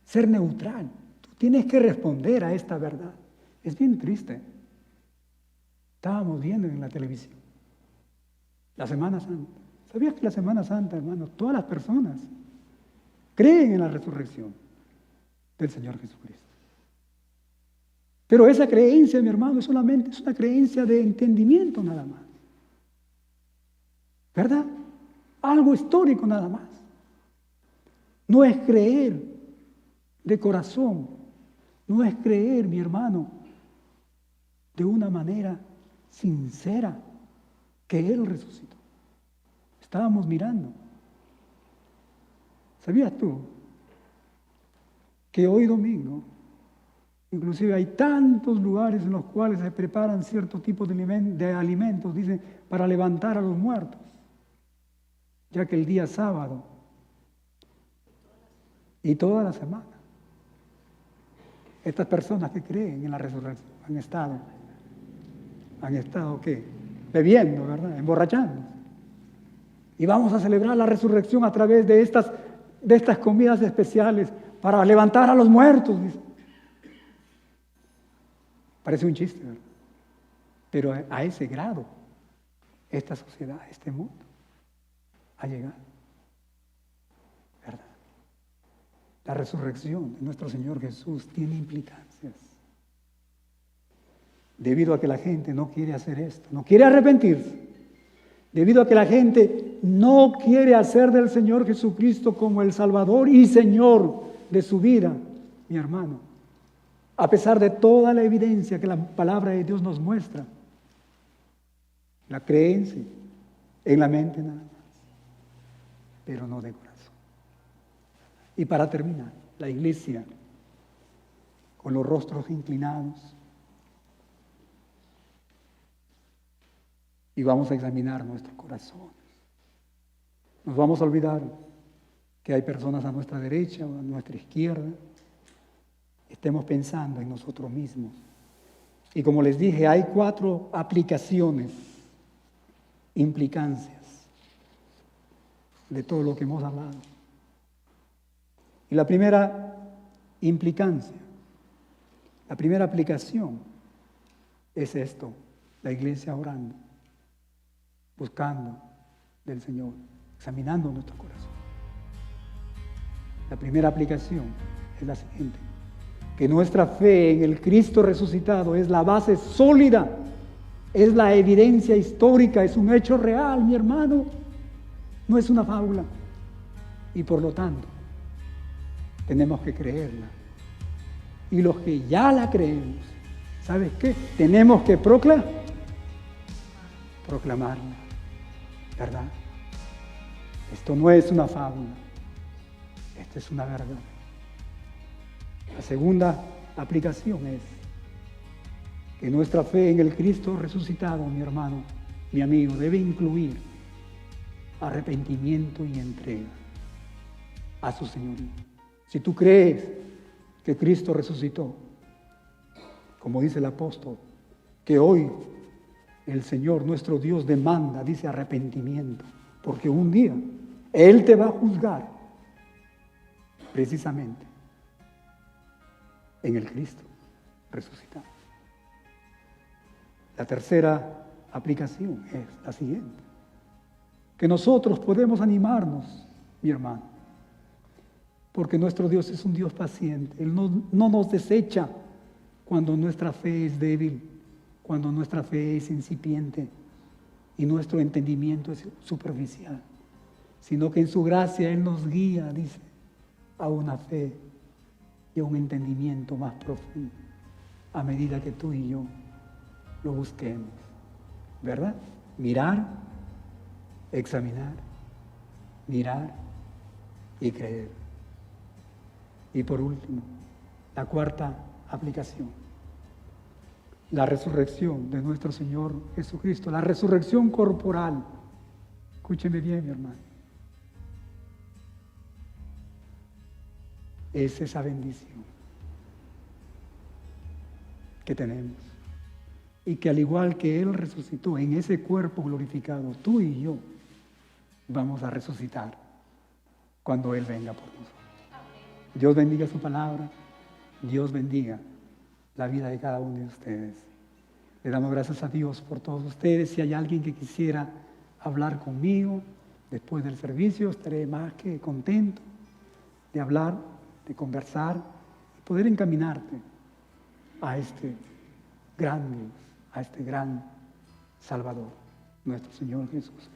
ser neutral. Tú tienes que responder a esta verdad. Es bien triste. Estábamos viendo en la televisión la Semana Santa. ¿Sabías que la Semana Santa, hermano, todas las personas creen en la resurrección del Señor Jesucristo? Pero esa creencia, mi hermano, solamente es una creencia de entendimiento nada más. ¿Verdad? Algo histórico nada más. No es creer de corazón. No es creer, mi hermano, de una manera sincera que Él resucitó. Estábamos mirando. ¿Sabías tú que hoy domingo, inclusive hay tantos lugares en los cuales se preparan cierto tipo de alimentos, dicen, para levantar a los muertos? Ya que el día sábado y toda la semana, estas personas que creen en la resurrección han estado ¿qué? Bebiendo, ¿verdad? Emborrachando. Y vamos a celebrar la resurrección a través de estas comidas especiales para levantar a los muertos, dice. Parece un chiste, ¿verdad? Pero a ese grado, esta sociedad, este mundo, ha llegado, ¿verdad? La resurrección de nuestro Señor Jesús tiene implicancias. Debido a que la gente no quiere hacer esto, no quiere arrepentirse, debido a que la gente no quiere hacer del Señor Jesucristo como el Salvador y Señor de su vida, mi hermano, a pesar de toda la evidencia que la palabra de Dios nos muestra, la creencia en la mente nada más, pero no de corazón. Y para terminar, la iglesia, con los rostros inclinados, y vamos a examinar nuestro corazón. Nos vamos a olvidar que hay personas a nuestra derecha o a nuestra izquierda. Estemos pensando en nosotros mismos. Y como les dije, hay 4 aplicaciones, implicancias de todo lo que hemos hablado. Y la primera implicancia, la primera aplicación es esto: la iglesia orando, buscando del Señor, examinando nuestro corazón. La primera aplicación es la siguiente: que nuestra fe en el Cristo resucitado es la base sólida, es la evidencia histórica, es un hecho real, mi hermano, no es una fábula. Y por lo tanto, tenemos que creerla. Y los que ya la creemos, ¿sabes qué? Tenemos que proclamarla, ¿verdad? Esto no es una fábula, esto es una verdad. La segunda aplicación es que nuestra fe en el Cristo resucitado, mi hermano, mi amigo, debe incluir arrepentimiento y entrega a su señorío. Si tú crees que Cristo resucitó, como dice el apóstol, que hoy el Señor, nuestro Dios, demanda, dice, arrepentimiento, porque un día Él te va a juzgar precisamente en el Cristo resucitado. La tercera aplicación es la siguiente: que nosotros podemos animarnos, mi hermano, porque nuestro Dios es un Dios paciente. Él no nos desecha cuando nuestra fe es débil, cuando nuestra fe es incipiente y nuestro entendimiento es superficial, sino que en su gracia Él nos guía, dice, a una fe y a un entendimiento más profundo, a medida que tú y yo lo busquemos, ¿verdad? Mirar, examinar, mirar y creer. Y por último, la cuarta aplicación: la resurrección de nuestro Señor Jesucristo, la resurrección corporal. Escúcheme bien, mi hermano. Es esa bendición que tenemos. Y que al igual que Él resucitó en ese cuerpo glorificado, tú y yo vamos a resucitar cuando Él venga por nosotros. Dios bendiga su palabra. Dios bendiga la vida de cada uno de ustedes. Le damos gracias a Dios por todos ustedes. Si hay alguien que quisiera hablar conmigo después del servicio, estaré más que contento de hablar, de conversar y poder encaminarte a este gran Dios, a este gran Salvador, nuestro Señor Jesús.